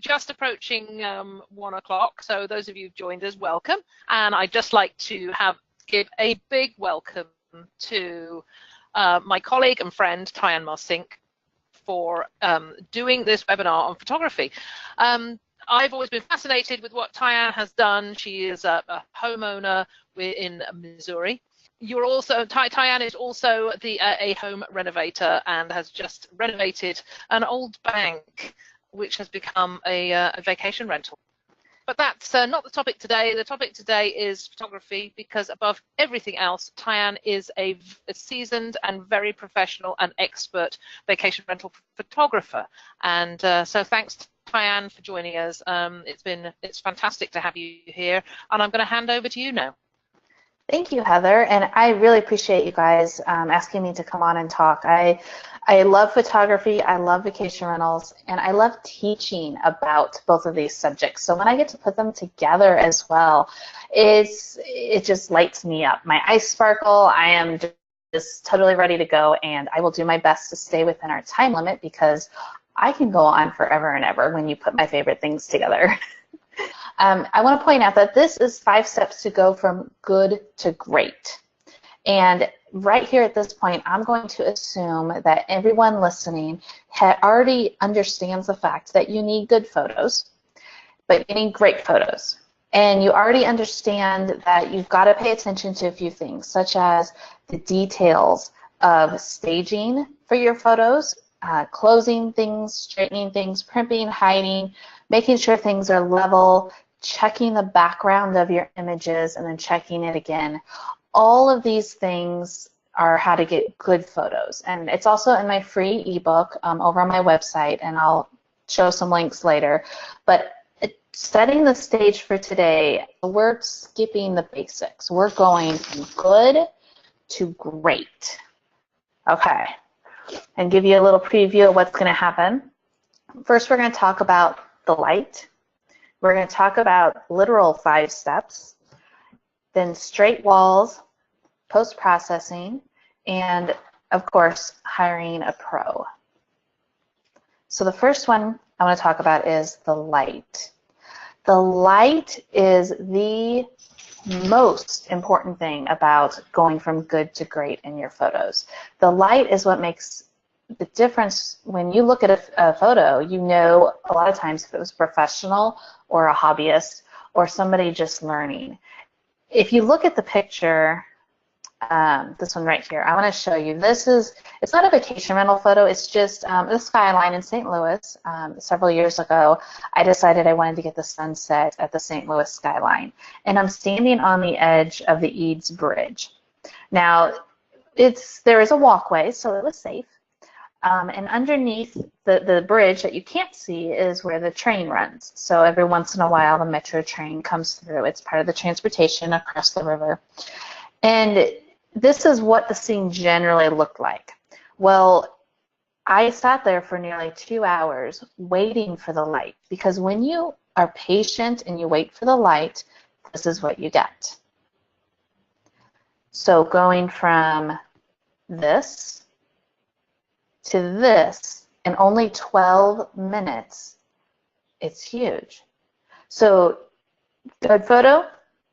just approaching 1 o'clock, so those of you who've joined us, welcome. And I'd just like to give a big welcome to my colleague and friend, Tyann Marcink, for doing this webinar on photography. I've always been fascinated with what Tyann has done. She is a homeowner in Missouri. You're also, Tyann is also a home renovator and has just renovated an old bank, which has become a vacation rental. But that's not the topic today. The topic today is photography, because above everything else, Tyann is a seasoned and very professional and expert vacation rental photographer. And so thanks, Tyann, for joining us. It's fantastic to have you here, and I'm going to hand over to you now. Thank you, Heather, and I really appreciate you guys asking me to come on and talk. I love photography, I love vacation rentals, and I love teaching about both of these subjects. So when I get to put them together as well, it just lights me up. My eyes sparkle. I am just totally ready to go, and I will do my best to stay within our time limit, because I can go on forever and ever when you put my favorite things together. I want to point out that this is 5 steps to go from good to great. And right here at this point, I'm going to assume that everyone listening already understands the fact that you need good photos, but you need great photos. And you already understand that you've got to pay attention to a few things, such as the details of staging for your photos, closing things, straightening things, primping, hiding, making sure things are level, checking the background of your images, and then checking it again. All of these things are how to get good photos. And it's also in my free ebook over on my website, and I'll show some links later. But setting the stage for today, we're skipping the basics. We're going from good to great. Okay, and give you a little preview of what's going to happen. First, we're going to talk about the light. We're going to talk about literal 5 steps, then straight walls, post-processing, and of course, hiring a pro. So the first one I want to talk about is the light. The light is the most important thing about going from good to great in your photos. The light is what makes the difference. When you look at a photo, you know a lot of times if it was professional or a hobbyist or somebody just learning. If you look at the picture, this one right here, I want to show you. It's not a vacation rental photo, it's just the skyline in St. Louis. Several years ago, I decided I wanted to get the sunset at the St. Louis skyline. And I'm standing on the edge of the Eads Bridge. Now, there is a walkway, so it was safe. And underneath the bridge that you can't see is where the train runs. So every once in a while, the metro train comes through. It's part of the transportation across the river. And this is what the scene generally looked like. Well, I sat there for nearly 2 hours waiting for the light, because when you are patient and you wait for the light, this is what you get. So going from this to this in only 12 minutes, it's huge. So good photo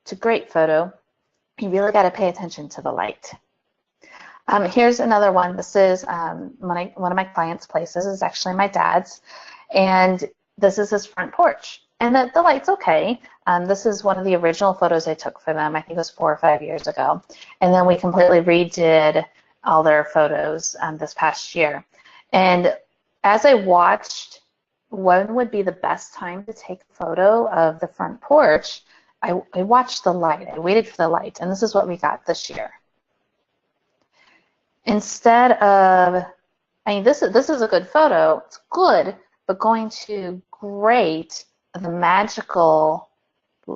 to great photo, you really got to pay attention to the light. Here's another one. This is one of my clients' places. It's actually my dad's, and this is his front porch. And the light's okay. This is one of the original photos I took for them. I think it was 4 or 5 years ago. And then we completely redid all their photos this past year. And as I watched when would be the best time to take a photo of the front porch, I watched the light. I waited for the light, and this is what we got this year. Instead of, this is a good photo. It's good, but going to great, the magical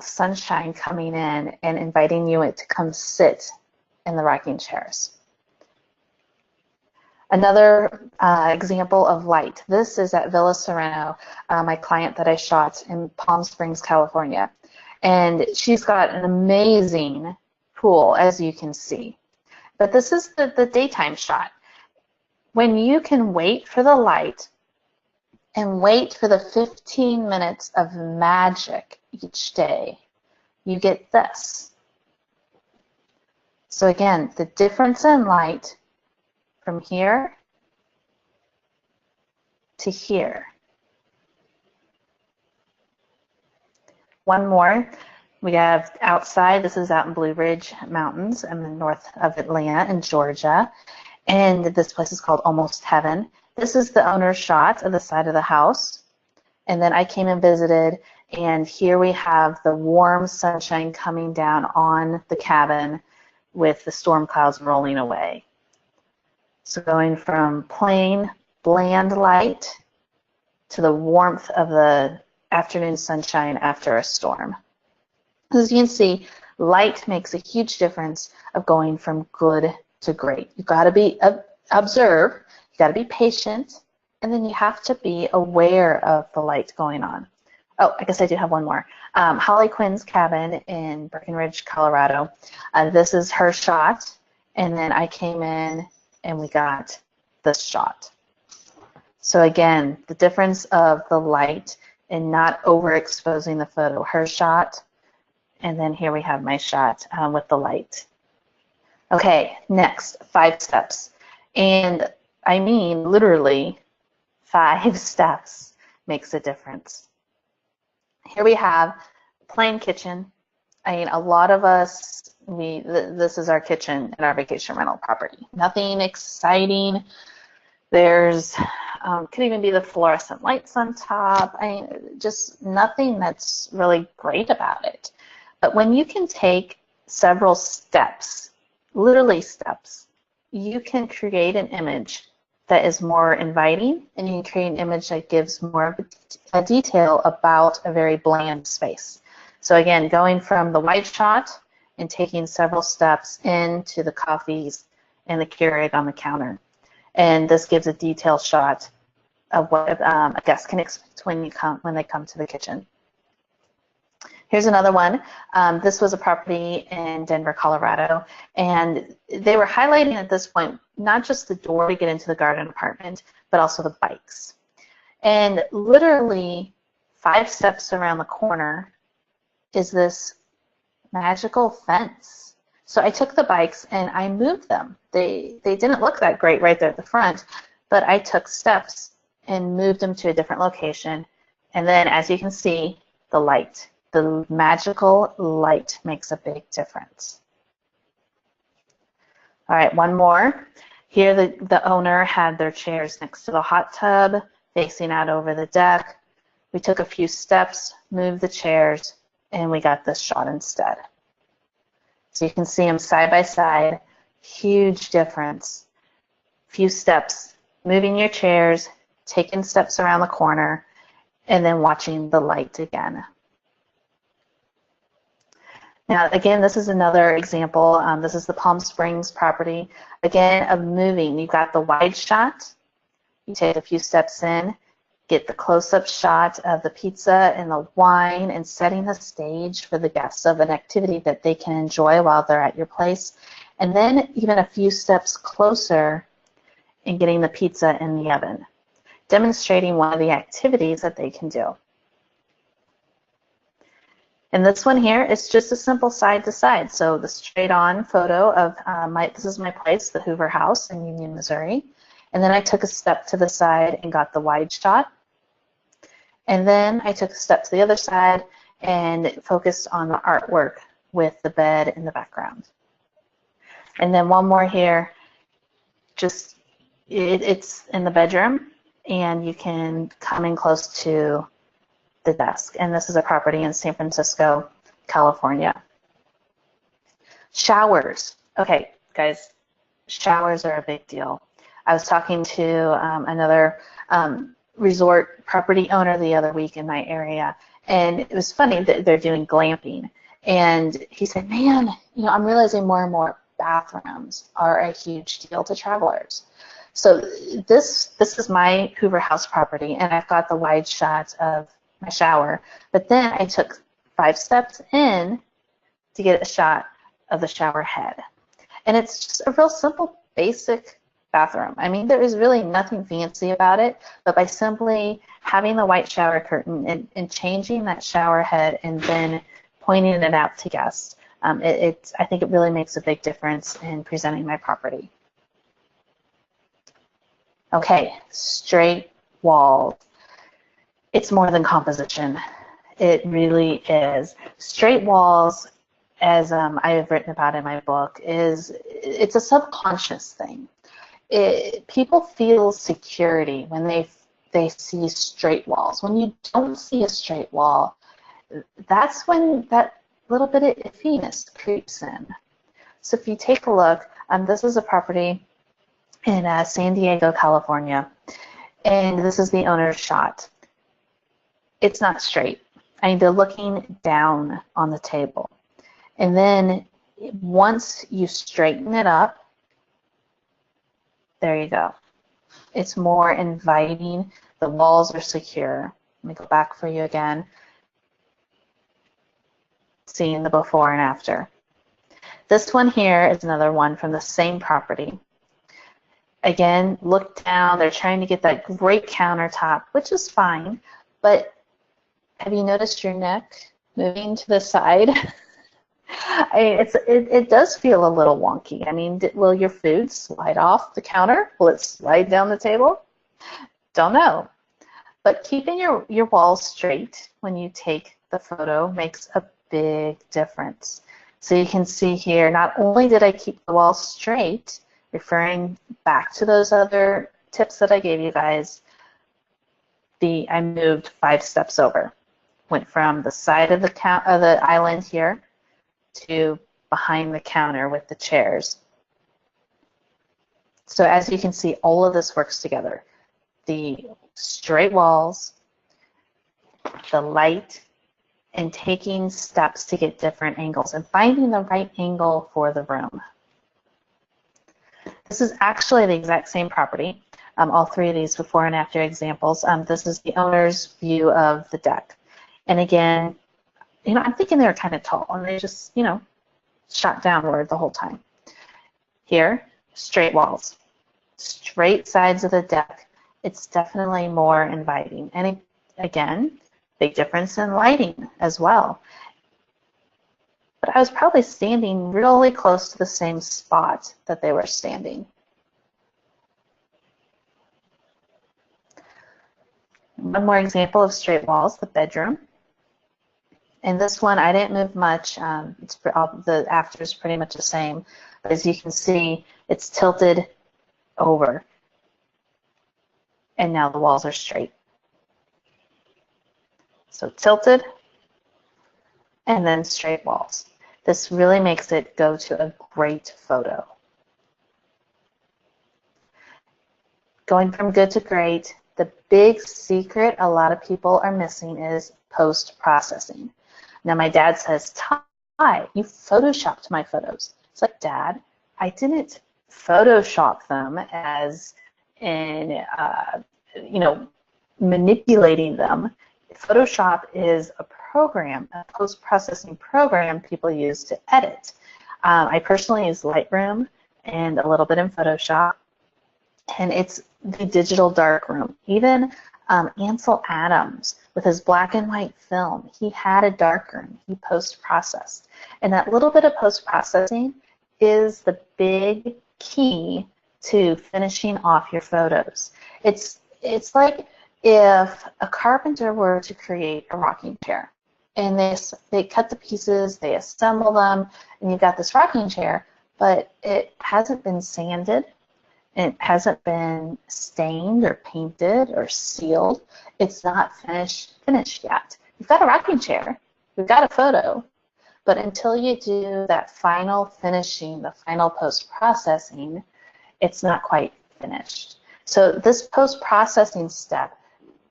sunshine coming in and inviting you to come sit in the rocking chairs. Another example of light. This is at Villa Sereno, my client that I shot in Palm Springs, California. And she's got an amazing pool, as you can see. But this is the daytime shot. When you can wait for the light and wait for the 15 minutes of magic each day, you get this. So again, the difference in light from here to here. One more. We have outside, this is out in Blue Ridge Mountains. I'm in north of Atlanta in Georgia. And this place is called Almost Heaven. This is the owner's shot of the side of the house. And then I came and visited, and here we have the warm sunshine coming down on the cabin with the storm clouds rolling away. So going from plain, bland light to the warmth of the afternoon sunshine after a storm. As you can see, light makes a huge difference of going from good to great. You've got to be observe, you got to be patient, and then you have to be aware of the light going on. Oh, I guess I do have one more. Holly Quinn's cabin in Breckenridge, Colorado. This is her shot, and then I came in and we got this shot. So again, the difference of the light and not overexposing the photo. Her shot, and then here we have my shot with the light. Okay, next, 5 steps. And I mean literally 5 steps makes a difference. Here we have a plain kitchen. I mean, a lot of us, this is our kitchen at our vacation rental property. Nothing exciting. There's, could even be the fluorescent lights on top. I mean, just nothing that's really great about it. But when you can take several steps, literally steps, you can create an image that is more inviting, and you can create an image that gives more of a detail about a very bland space. So again, going from the wide shot and taking several steps into the coffees and the Keurig on the counter. And this gives a detailed shot of what a guest can expect when they come to the kitchen. Here's another one. This was a property in Denver, Colorado, and they were highlighting at this point not just the door to get into the garden apartment, but also the bikes. And literally 5 steps around the corner is this magical fence. So I took the bikes and I moved them. They didn't look that great right there at the front, but I took steps and moved them to a different location. And then, as you can see, the light. The magical light makes a big difference. All right, one more. Here the owner had their chairs next to the hot tub, facing out over the deck. We took a few steps, moved the chairs, and we got this shot instead. So you can see them side by side, huge difference. Few steps, moving your chairs, taking steps around the corner, and then watching the light again. Now, again, this is another example. This is the Palm Springs property. Again, of moving. You've got the wide shot. You take a few steps in, get the close-up shot of the pizza and the wine, and setting the stage for the guests of an activity that they can enjoy while they're at your place. And then even a few steps closer in getting the pizza in the oven, demonstrating one of the activities that they can do. And this one here is just a simple side-to-side. So the straight-on photo of this is my place, the Hoover House in Union, Missouri. And then I took a step to the side and got the wide shot. And then I took a step to the other side and focused on the artwork with the bed in the background. And then one more here, just it's in the bedroom, and you can come in close to the desk. And this is a property in San Francisco, California. Showers. Okay, guys, showers are a big deal. I was talking to another resort property owner the other week in my area, and it was funny that they're doing glamping. And he said, man, I'm realizing more and more bathrooms are a huge deal to travelers. So this is my Hoover House property, and I've got the wide shot of my shower, but then I took 5 steps in to get a shot of the shower head. And it's just a real simple, basic bathroom. I mean, there is really nothing fancy about it, but by simply having the white shower curtain and changing that shower head and then pointing it out to guests, I think it really makes a big difference in presenting my property. Okay, straight walls. It's more than composition. It really is. Straight walls, as I have written about in my book, it's a subconscious thing. People feel security when they see straight walls. When you don't see a straight wall, that's when that little bit of iffiness creeps in. So if you take a look, this is a property in San Diego, California, and this is the owner's shot. It's not straight. I mean, they're looking down on the table. And then once you straighten it up, there you go. It's more inviting. The walls are secure. Let me go back for you again. Seeing the before and after. This one here is another one from the same property. Again, look down. They're trying to get that great countertop, which is fine. But have you noticed your neck moving to the side? It does feel a little wonky. I mean, will your food slide off the counter? Will it slide down the table? Don't know. But keeping your walls straight when you take the photo makes a big difference. So you can see here, not only did I keep the walls straight, referring back to those other tips that I gave you guys, I moved 5 steps over. Went from the side of the island here to behind the counter with the chairs. So as you can see, all of this works together. The straight walls, the light, and taking steps to get different angles and finding the right angle for the room. This is actually the exact same property. All 3 of these before and after examples. This is the owner's view of the deck. And again, I'm thinking they were kind of tall, and they just, shot downward the whole time. Here, straight walls, straight sides of the deck. It's definitely more inviting. And again, big difference in lighting as well. But I was probably standing really close to the same spot that they were standing. One more example of straight walls, the bedroom. And this one, I didn't move much. The after is pretty much the same. But as you can see, it's tilted over. And now the walls are straight. So tilted, and then straight walls. This really makes it go to a great photo. Going from good to great, the big secret a lot of people are missing is post-processing. Now my dad says, Ty, you photoshopped my photos. It's like, Dad, I didn't Photoshop them as in, manipulating them. Photoshop is a program, a post-processing program people use to edit. I personally use Lightroom and a little bit in Photoshop, and it's the digital darkroom. Even Ansel Adams, with his black and white film, he had a darkroom. He post-processed. And that little bit of post-processing is the big key to finishing off your photos. It's like if a carpenter were to create a rocking chair, and they cut the pieces, they assemble them, and you've got this rocking chair, but it hasn't been sanded, it hasn't been stained or painted or sealed. It's not finished yet. You've got a rocking chair, you've got a photo, but until you do that final finishing, the final post-processing, it's not quite finished. So this post-processing step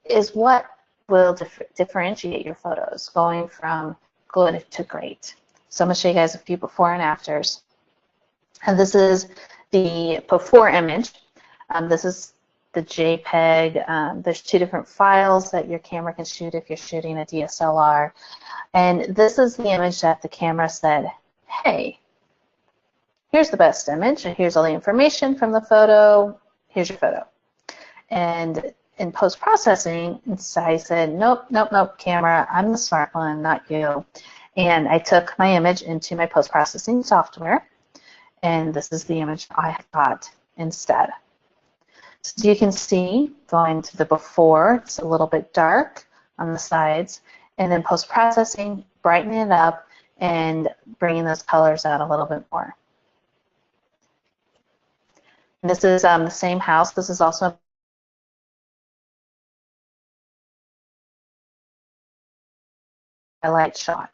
is what will differentiate your photos, going from good to great. So I'm going to show you guys a few before and afters. And this is the before image. This is the JPEG. There's 2 different files that your camera can shoot if you're shooting a DSLR. And this is the image that the camera said, hey, here's the best image, and here's all the information from the photo, here's your photo. And in post-processing, I said, nope, nope, nope, camera, I'm the smart one, not you. And I took my image into my post-processing software, and this is the image I got instead. So you can see, going to the before, it's a little bit dark on the sides, and then post-processing, brightening it up, and bringing those colors out a little bit more. And this is the same house. This is also a highlight shot.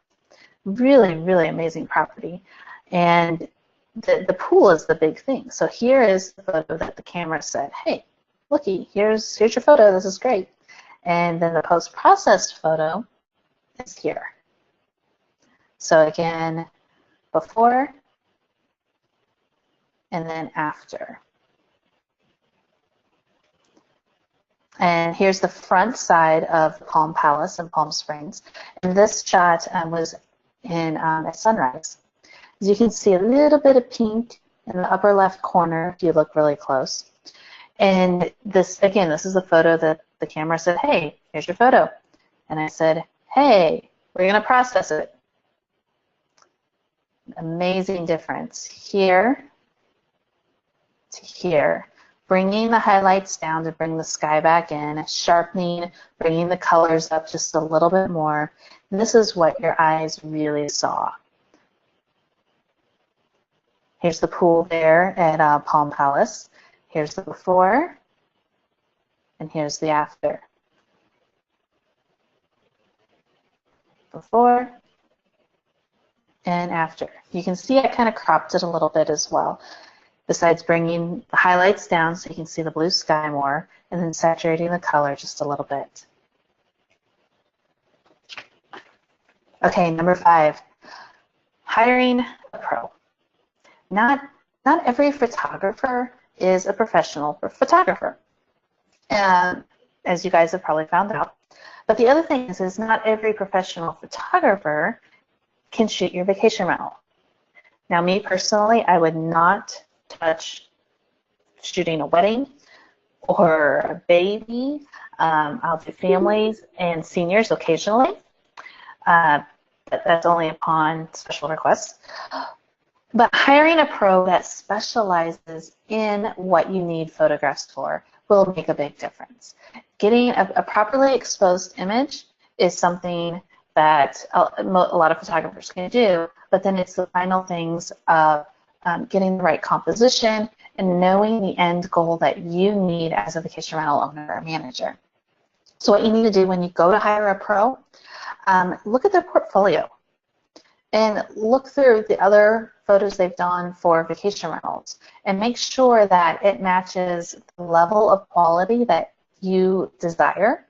Really, really amazing property. And the pool is the big thing. So here is the photo that the camera said, hey, looky, here's your photo, this is great. And then the post-processed photo is here. So again, before and then after. And here's the front side of Palm Palace in Palm Springs. And this shot was at sunrise. As you can see, a little bit of pink in the upper left corner if you look really close. And this, again, this is the photo that the camera said, hey, here's your photo. And I said, hey, we're going to process it. Amazing difference here to here. Bringing the highlights down to bring the sky back in, sharpening, bringing the colors up just a little bit more. This is what your eyes really saw. Here's the pool there at Palm Palace. Here's the before, and here's the after. Before and after. You can see I kind of cropped it a little bit as well. Besides bringing the highlights down so you can see the blue sky more, and then saturating the color just a little bit. Okay, number 5, hiring a pro. Not every photographer is a professional photographer, as you guys have probably found out. But the other thing is not every professional photographer can shoot your vacation rental. Now, me personally, I would not touch shooting a wedding or a baby. I'll do families and seniors occasionally. That's only upon special requests. But hiring a pro that specializes in what you need photographs for will make a big difference. Getting a properly exposed image is something that a lot of photographers can do, but then it's the final things of getting the right composition and knowing the end goal that you need as a vacation rental owner or manager. So what you need to do when you go to hire a pro, look at their portfolio and look through the other photos they've done for vacation rentals and make sure that it matches the level of quality that you desire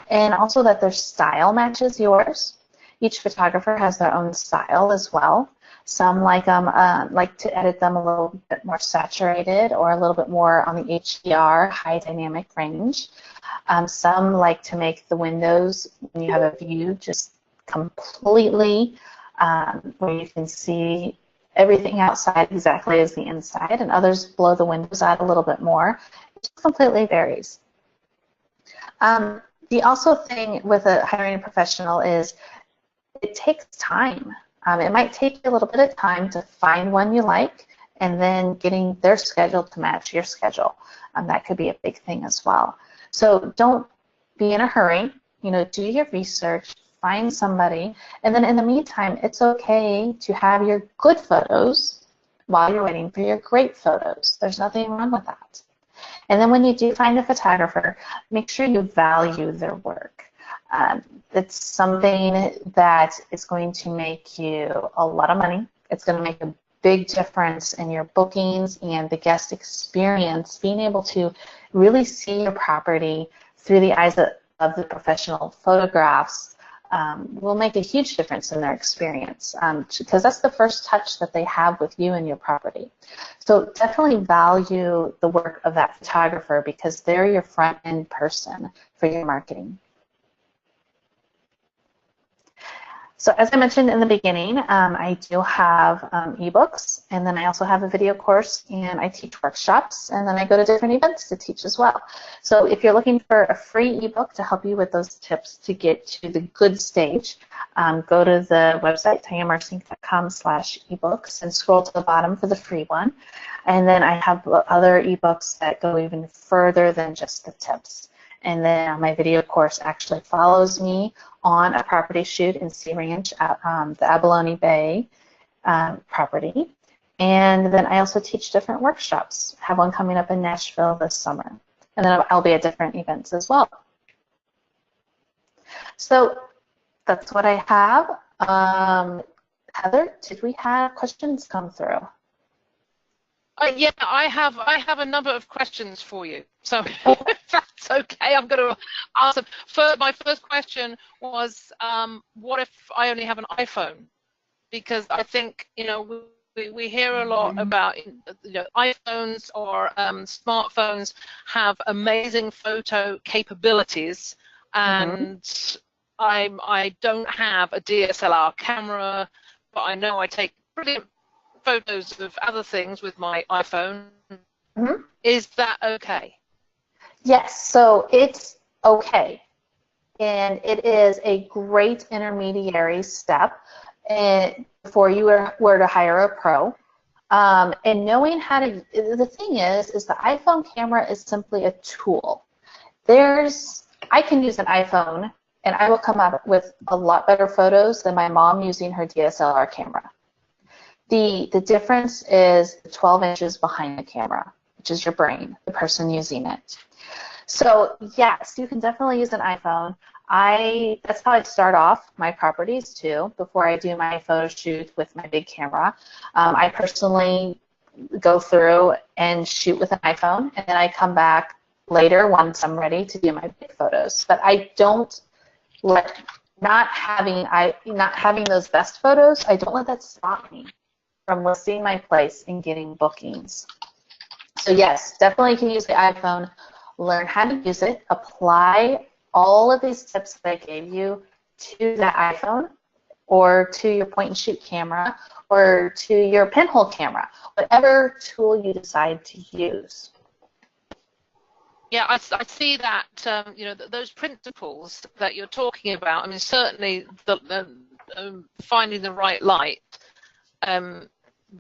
and also that their style matches yours. Each photographer has their own style as well. Some like to edit them a little bit more saturated or a little bit more on the HDR, high dynamic range. Some like to make the windows, when you have a view, just completely where you can see everything outside exactly as the inside, and others blow the windows out a little bit more. It just completely varies. The also thing with hiring a professional is it takes time. It might take you a little bit of time to find one you like and then getting their schedule to match your schedule. That could be a big thing as well. So don't be in a hurry. Do your research, find somebody, and then in the meantime, it's okay to have your good photos while you're waiting for your great photos. There's nothing wrong with that. And then when you do find a photographer, make sure you value their work. It's something that is going to make you a lot of money. It's going to make a big difference in your bookings and the guest experience. Being able to really see your property through the eyes of the professional photographs will make a huge difference in their experience because that's the first touch that they have with you and your property. So definitely value the work of that photographer because they're your front-end person for your marketing. So as I mentioned in the beginning, I do have ebooks, and then I also have a video course, and I teach workshops, and then I go to different events to teach as well. So if you're looking for a free ebook to help you with those tips to get to the good stage, go to the website, tyannmarcink.com/ebooks, and scroll to the bottom for the free one. And then I have other ebooks that go even further than just the tips. And then my video course actually follows me on a property shoot in Sea Ranch at the Abalone Bay property. And then I also teach different workshops. I have one coming up in Nashville this summer. And then I'll be at different events as well. So that's what I have. Heather, did we have questions come through? Yeah, I have a number of questions for you. So if that's okay, I'm going to answer. My first question was, what if I only have an iPhone? Because I think, we hear a lot about, iPhones or smartphones have amazing photo capabilities, and I don't have a DSLR camera, but I know I take brilliant photos of other things with my iPhone. Is that okay? Yes, so it's okay. And it is a great intermediary step before you were to hire a pro. And knowing how to, the thing is the iPhone camera is simply a tool. I can use an iPhone and I will come up with a lot better photos than my mom using her DSLR camera. The difference is the 12 inches behind the camera, which is your brain, the person using it. So yes, you can definitely use an iPhone. That's how I start off my properties too, before I do my photo shoot with my big camera. I personally go through and shoot with an iPhone, and then I come back later once I'm ready to do my big photos. But I don't let not having those best photos, I don't let that stop me from listing my place and getting bookings. So yes, definitely you can use the iPhone, learn how to use it, apply all of these tips that I gave you to that iPhone or to your point and shoot camera or to your pinhole camera, whatever tool you decide to use. Yeah, I see that, those principles that you're talking about, I mean, certainly finding the right light,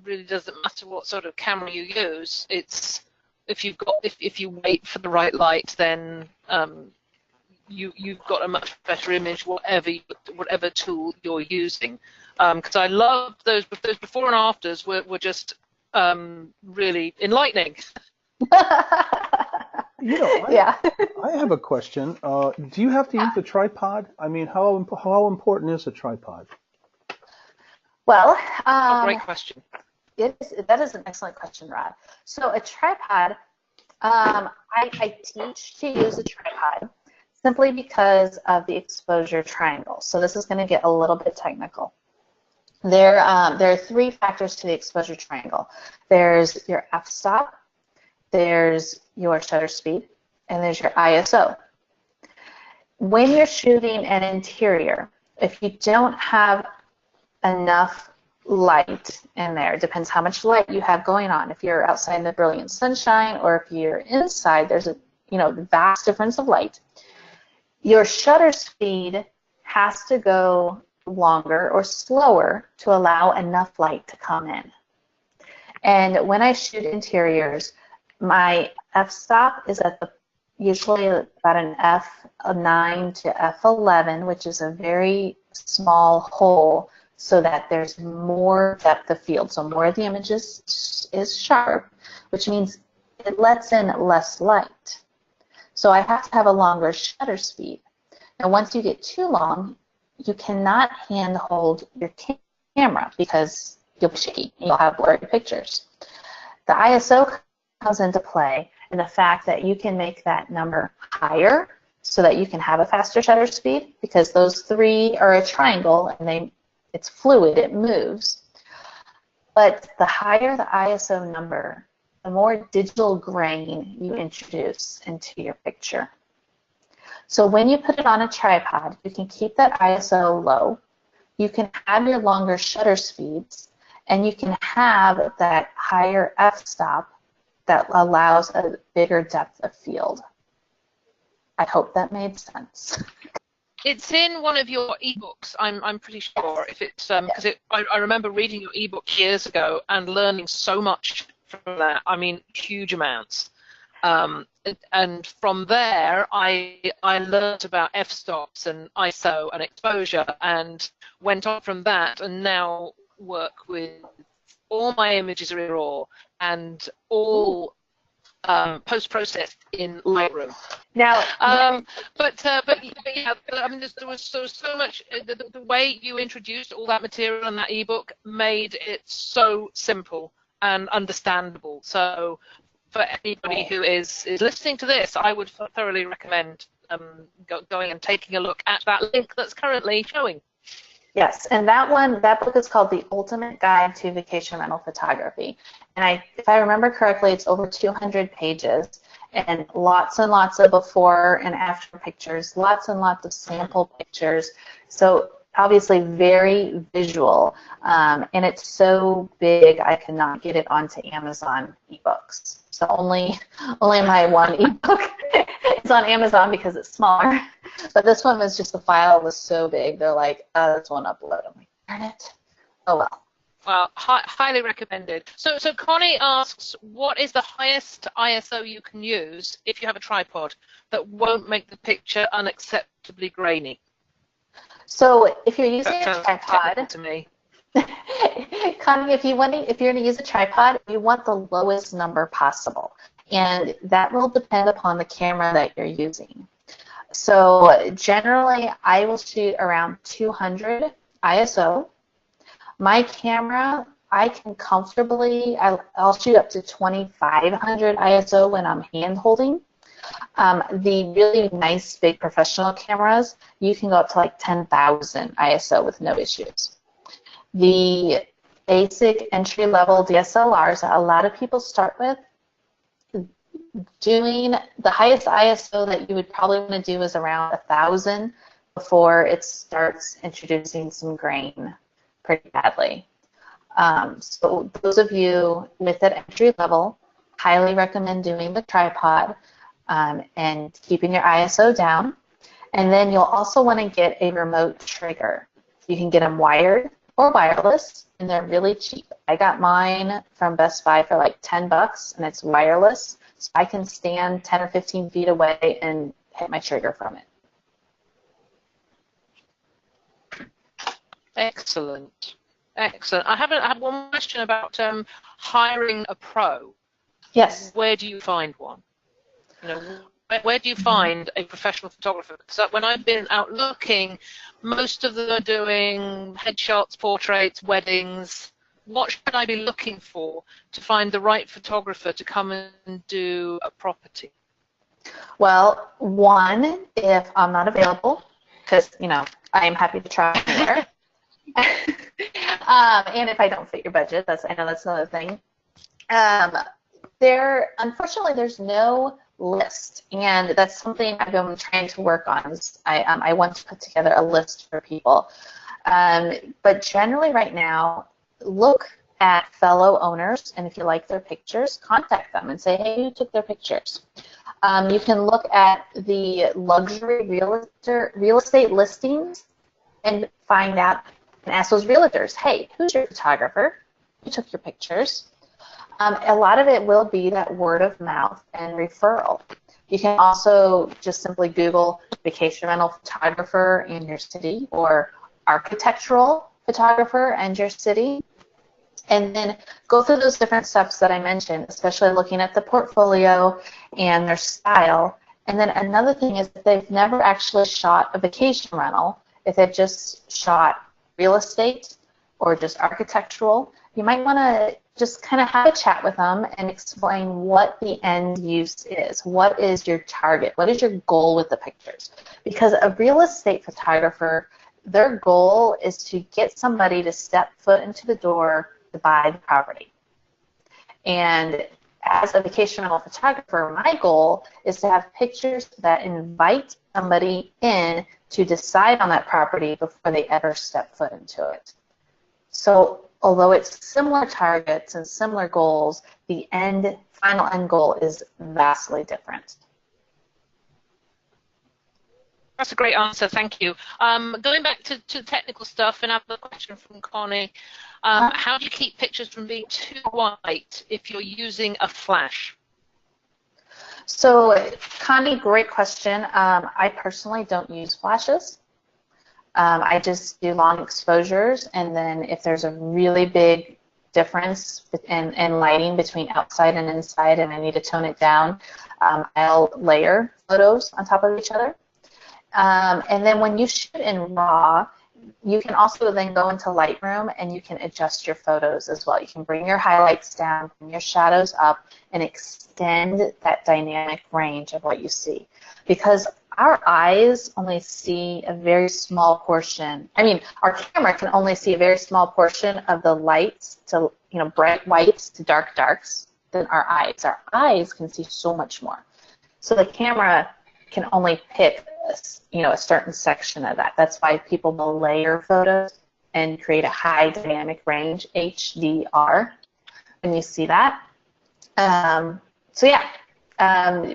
really doesn't matter what sort of camera you use. It's if you wait for the right light, then you've got a much better image, whatever tool you're using. Because I love those before and afters were just really enlightening. I have a question. Do you have to use a tripod? I mean, how important is a tripod? Well, great question. That is an excellent question, Rod. So a tripod, I teach to use a tripod simply because of the exposure triangle. So this is going to get a little bit technical. There are three factors to the exposure triangle. There's your f-stop, there's your shutter speed, and there's your ISO. When you're shooting an interior, if you don't have enough light in there, it depends how much light you have going on. If you're outside in the brilliant sunshine or if you're inside, there's a vast difference of light. Your shutter speed has to go longer or slower to allow enough light to come in. And when I shoot interiors, my f-stop is at usually about an f9 to f11, which is a very small hole, so that there's more depth of field. So more of the image is sharp, which means it lets in less light. So I have to have a longer shutter speed. Now once you get too long, you cannot hand hold your camera because you'll be shaky and you'll have blurry pictures. The ISO comes into play in the fact that you can make that number higher so that you can have a faster shutter speed, because those three are a triangle and it's fluid, it moves. But the higher the ISO number, the more digital grain you introduce into your picture. So when you put it on a tripod, you can keep that ISO low, you can have your longer shutter speeds, and you can have that higher f-stop that allows a bigger depth of field. I hope that made sense. It's in one of your ebooks. I'm pretty sure. If it's because I remember reading your ebook years ago and learning so much from that. I mean, huge amounts. And from there, I learned about f-stops and ISO and exposure, and went on from that, and now work with all my images are in RAW and all post-processed in Lightroom. Now, but yeah, I mean, there was so much. The way you introduced all that material in that ebook made it so simple and understandable. So for anybody who is listening to this, I would thoroughly recommend going and taking a look at that link that's currently showing. Yes, and that book is called The Ultimate Guide to Vacation Rental Photography. And if I remember correctly, it's over 200 pages, and lots of before and after pictures, lots and lots of sample pictures. So obviously very visual, and it's so big I cannot get it onto Amazon ebooks. So only my one ebook is on Amazon because it's smaller. But this one was just, the file was so big. They're like, this won't upload. I'm like, darn it. Oh well. Well, highly recommended. So Connie asks, what is the highest ISO you can use if you have a tripod that won't make the picture unacceptably grainy? So if you're using a tripod, to me. Connie, if you're going to use a tripod, you want the lowest number possible, and that will depend upon the camera that you're using. So generally, I will shoot around 200 ISO. My camera, I can comfortably, I'll shoot up to 2500 ISO when I'm hand holding. The really nice big professional cameras, you can go up to like 10,000 ISO with no issues. The basic entry-level DSLRs that a lot of people start with, doing the highest ISO that you would probably want to do is around 1,000 before it starts introducing some grain pretty badly. So those of you with that entry level, highly recommend doing the tripod and keeping your ISO down. And then you'll also want to get a remote trigger. You can get them wired or wireless, and they're really cheap. I got mine from Best Buy for like 10 bucks, and it's wireless, so I can stand 10 or 15 feet away and hit my trigger from it. Excellent. Excellent. I have one question about hiring a pro. Yes. Where do you find one? You know, where do you find a professional photographer? Because when I've been out looking, most of them are doing headshots, portraits, weddings. What should I be looking for to find the right photographer to come and do a property? Well, one, if I'm not available, because, you know, I am happy to try anywhere. And if I don't fit your budget, I know that's another thing. Unfortunately, there's no list, and that's something I've been trying to work on. I want to put together a list for people. But generally right now, look at fellow owners, and if you like their pictures, contact them and say, hey, who took their pictures? You can look at the luxury real estate listings and find out and ask those realtors, hey, who's your photographer? Who took your pictures? A lot of it will be that word of mouth and referral. You can also just simply Google vacation rental photographer in your city or architectural photographer and your city, and then go through those different steps that I mentioned, especially looking at the portfolio and their style. And then another thing is if they've never actually shot a vacation rental, if they've just shot real estate or just architectural, you might want to just kind of have a chat with them and explain what the end use is. What is your target? What is your goal with the pictures? Because a real estate photographer, their goal is to get somebody to step foot into the door to buy the property. And as a vacation rental photographer, my goal is to have pictures that invite somebody in to decide on that property before they ever step foot into it. So although it's similar targets and similar goals, the final end goal is vastly different. That's a great answer, thank you. Going back to technical stuff, and I have a question from Connie. How do you keep pictures from being too white if you're using a flash? So, Connie, great question. I personally don't use flashes. I just do long exposures, and then if there's a really big difference in lighting between outside and inside and I need to tone it down, I'll layer photos on top of each other. And then when you shoot in RAW, you can also then go into Lightroom and you can adjust your photos as well. You can bring your highlights down, bring your shadows up, and extend that dynamic range of what you see. Because our eyes only see a very small portion. I mean, our camera can only see a very small portion of the lights to, bright whites to dark darks than our eyes. Our eyes can see so much more. So the camera can only pick a certain section of that. That's why people will layer photos and create a high dynamic range, HDR, when you see that. So yeah,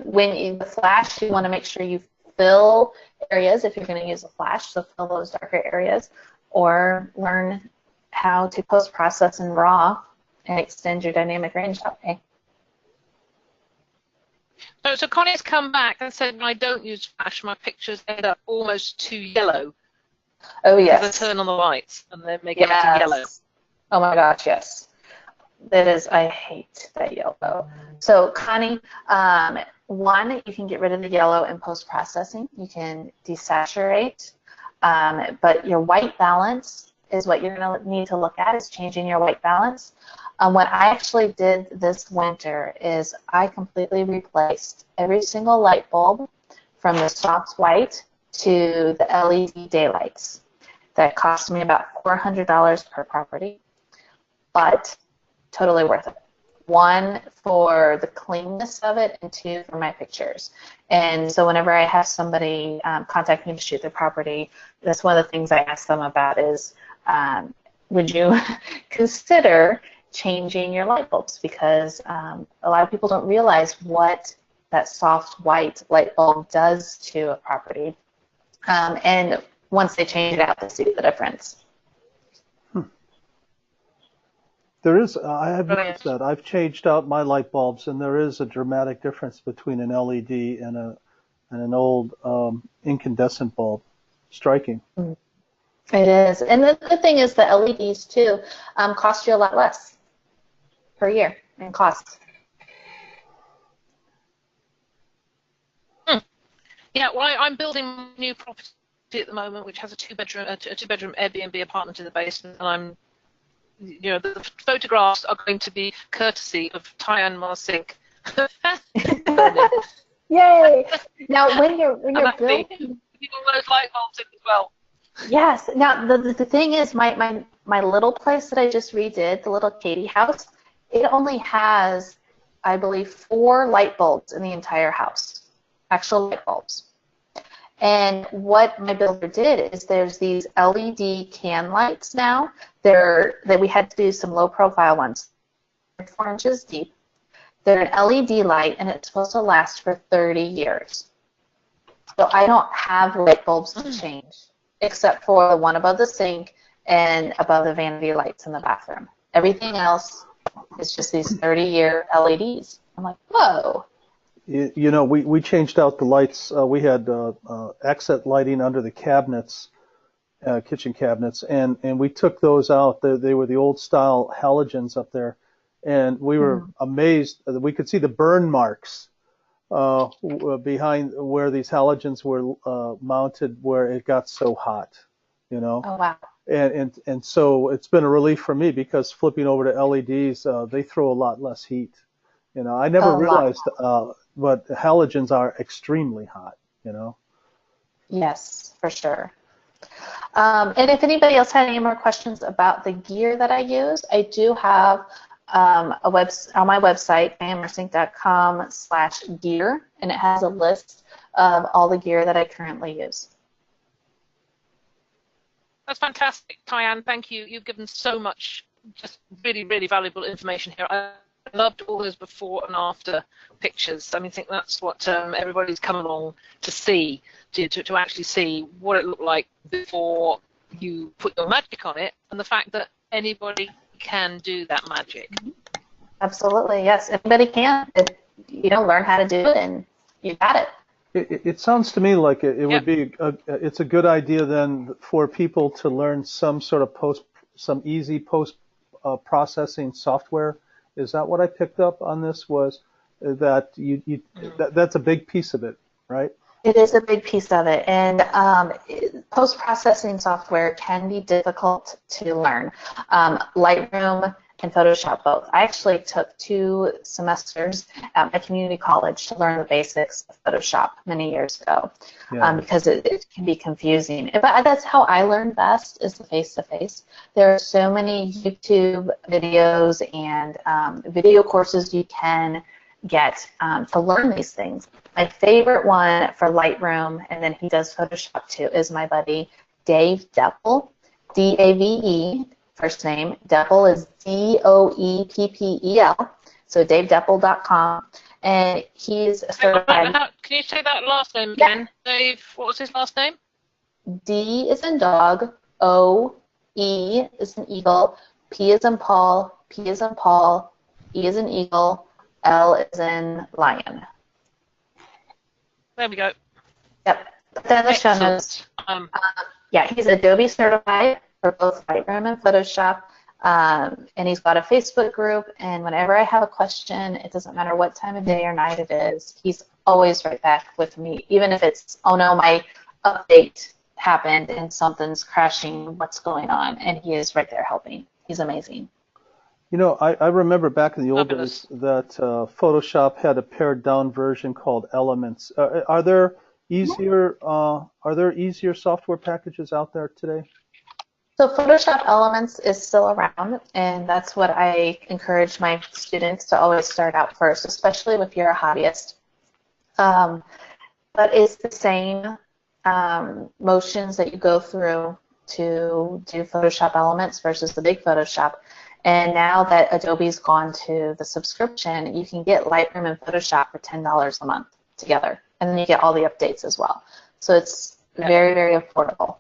when you flash, you want to make sure you fill areas if you're going to use a flash, so fill those darker areas, or learn how to post-process in RAW and extend your dynamic range that way. So Connie's come back and said, when I don't use flash, my pictures end up almost too yellow. Oh, yes. Because I turn on the lights and they make everything yellow. Oh, my gosh, yes. That is, I hate that yellow. So, Connie, one, you can get rid of the yellow in post-processing. You can desaturate, but your white balance is what you're going to need to look at, is changing your white balance. What I actually did this winter is I completely replaced every single light bulb from the soft white to the LED daylights. That cost me about $400 per property, but totally worth it. One, for the cleanness of it, and two, for my pictures. And so whenever I have somebody contact me to shoot their property, that's one of the things I ask them about is, would you consider changing your light bulbs? Because a lot of people don't realize what that soft white light bulb does to a property. And once they change it out, they see the difference. There is, I have noticed that. I've changed out my light bulbs, and there is a dramatic difference between an LED and an old incandescent bulb. Striking. It is. And the good thing is the LEDs, too, cost you a lot less per year in cost. Yeah, well, I'm building a new property at the moment, which has a two-bedroom Airbnb apartment in the basement, and I'm, the photographs are going to be courtesy of Tyann Marcink. Yay! Now, when you're building all those light bulbs in as well. Yes. Now, the thing is, my little place that I just redid, the little Katie house, it only has, I believe, 4 light bulbs in the entire house, actual light bulbs. And what my builder did is there's these LED can lights now. That we had to do some low-profile ones. They're 4 inches deep. They're an LED light, and it's supposed to last for 30 years. So I don't have light bulbs to change, except for the one above the sink and above the vanity lights in the bathroom. Everything else is just these 30-year LEDs. I'm like, whoa. We changed out the lights. We had accent lighting under the cabinets, kitchen cabinets, and we took those out. They were the old style halogens up there, and we were amazed that we could see the burn marks behind where these halogens were mounted, where it got so hot, Oh, wow. And so it's been a relief for me, because flipping over to LEDs, they throw a lot less heat. I never realized, but halogens are extremely hot. Yes, for sure. And if anybody else had any more questions about the gear that I use, I do have on my website, tyannmarcink.com/gear, and it has a list of all the gear that I currently use. That's fantastic, Tyann. Thank you. You've given so much, just really, really valuable information here. I loved all those before and after pictures. I mean, I think that's what everybody's come along to see, to actually see what it looked like before you put your magic on it, and the fact that anybody can do that magic. Absolutely, yes. Anybody can. Learn how to do it, and you got it. It sounds to me like it would be it's a good idea then for people to learn some sort of some easy post processing software. Is that what I picked up on this? Was that that's a big piece of it, right? It is a big piece of it, and post processing software can be difficult to learn. Lightroom and Photoshop both. I actually took 2 semesters at my community college to learn the basics of Photoshop many years ago, because it can be confusing. But that's how I learned best, is the face-to-face. There are so many YouTube videos and video courses you can get to learn these things. My favorite one for Lightroom, and then he does Photoshop too, is my buddy Dave Deppel, D-A-V-E. First name. Deppel is D-O-E-P-P-E-L. So DaveDeppel.com. And he's certified. Can you say that last name again? Dave, what was his last name? D is in dog, O-E is in eagle, P is in Paul, P is in Paul, E is in eagle, L is in lion. There we go. Yep. Then the show notes. He's Adobe certified for both Lightroom and Photoshop, and he's got a Facebook group, and whenever I have a question, it doesn't matter what time of day or night it is, he's always right back with me, even if it's, oh no, my update happened and something's crashing, what's going on, and he is right there helping. He's amazing. I remember back in the old days that Photoshop had a pared down version called Elements. Are there easier software packages out there today? So Photoshop Elements is still around, and that's what I encourage my students to always start out first, especially if you're a hobbyist. But it's the same motions that you go through to do Photoshop Elements versus the big Photoshop. And now that Adobe's gone to the subscription, you can get Lightroom and Photoshop for $10 a month together, and then you get all the updates as well. So it's very, very affordable.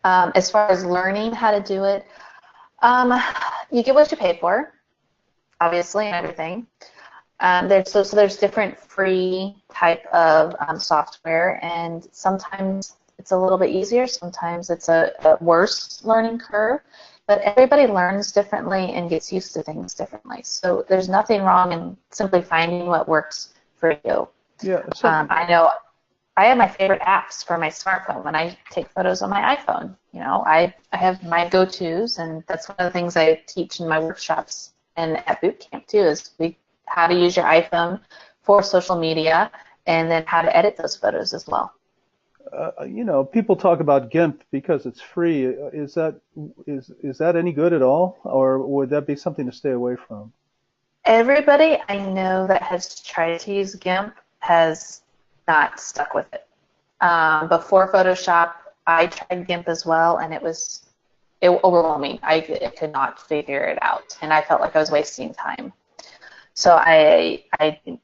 As far as learning how to do it, you get what you pay for, obviously, and everything. There's different free type of software, and sometimes it's a little bit easier, sometimes it's a worse learning curve, but everybody learns differently and gets used to things differently. So there's nothing wrong in simply finding what works for you. Yeah. I know I have my favorite apps for my smartphone when I take photos on my iPhone. I have my go-tos, and that's one of the things I teach in my workshops and at boot camp too, is how to use your iPhone for social media, and then how to edit those photos as well. People talk about GIMP because it's free. Is that any good at all, or would that be something to stay away from? Everybody I know that has tried to use GIMP has not stuck with it. Before Photoshop, I tried GIMP as well, and it overwhelmed me. I could not figure it out, and I felt like I was wasting time. So I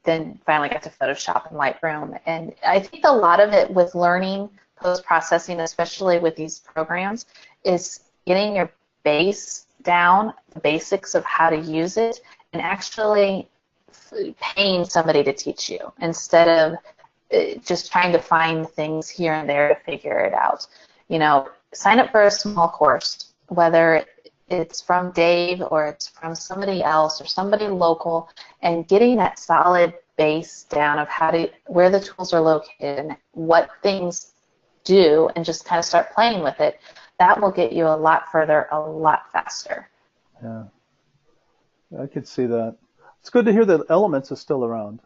then finally got to Photoshop and Lightroom, and I think a lot of it with learning post-processing, especially with these programs, is getting your base down, the basics of how to use it, and actually paying somebody to teach you instead of just trying to find things here and there to figure it out. Sign up for a small course, whether it's from Dave or it's from somebody else or somebody local, and getting that solid base down of where the tools are located and what things do, and just kind of start playing with it. That will get you a lot further, a lot faster. Yeah, I could see that. It's good to hear that Elements is still around.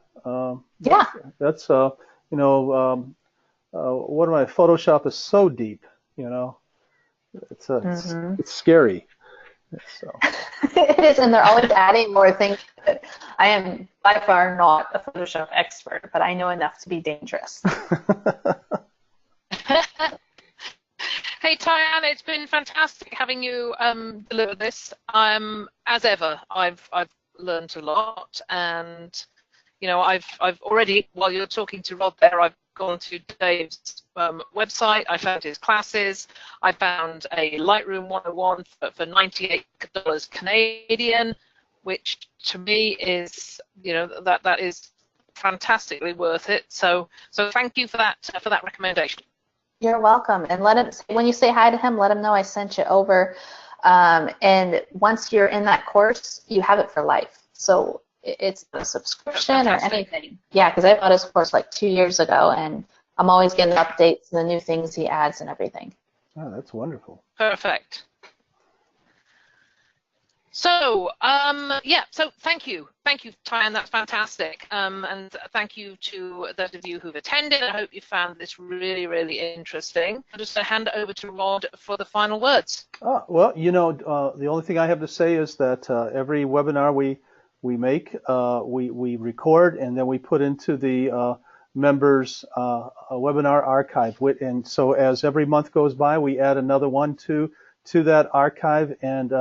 Yeah. That's one of my Photoshop is so deep. It's scary. So. It is, and they're always adding more things. I am by far not a Photoshop expert, but I know enough to be dangerous. Hey, Tyann, it's been fantastic having you deliver this. As ever, I've learned a lot, and you know, I've already, while you're talking to Rod there, I've gone to Dave's website. I found his classes. I found a Lightroom 101 for $98 Canadian, which to me is, you know, that is fantastically worth it. So thank you for that recommendation. You're welcome. And let him, when you say hi to him, let him know I sent you over. And once you're in that course, you have it for life. So it's a subscription or anything. Yeah, because I bought his course like 2 years ago, and I'm always getting updates and the new things he adds and everything. Oh, that's wonderful. Perfect. So, yeah, so thank you, Tyann, that's fantastic. And thank you to those of you who've attended. I hope you found this really, really interesting. I'm just going to hand it over to Rod for the final words. Well, you know, the only thing I have to say is that every webinar we make, we record, and then we put into the members webinar archive. And so as every month goes by, we add another one to that archive, and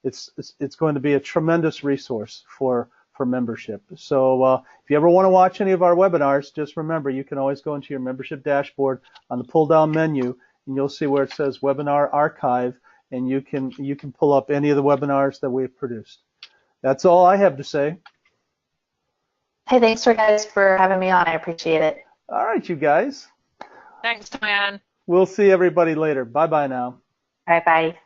it's going to be a tremendous resource for membership. So if you ever want to watch any of our webinars, just remember you can always go into your membership dashboard on the pull-down menu, and you'll see where it says Webinar Archive, and you can pull up any of the webinars that we've produced. That's all I have to say. Hey, thanks for having me on. I appreciate it. All right, you guys. Thanks, Tyann. We'll see everybody later. Bye-bye now. All right, bye.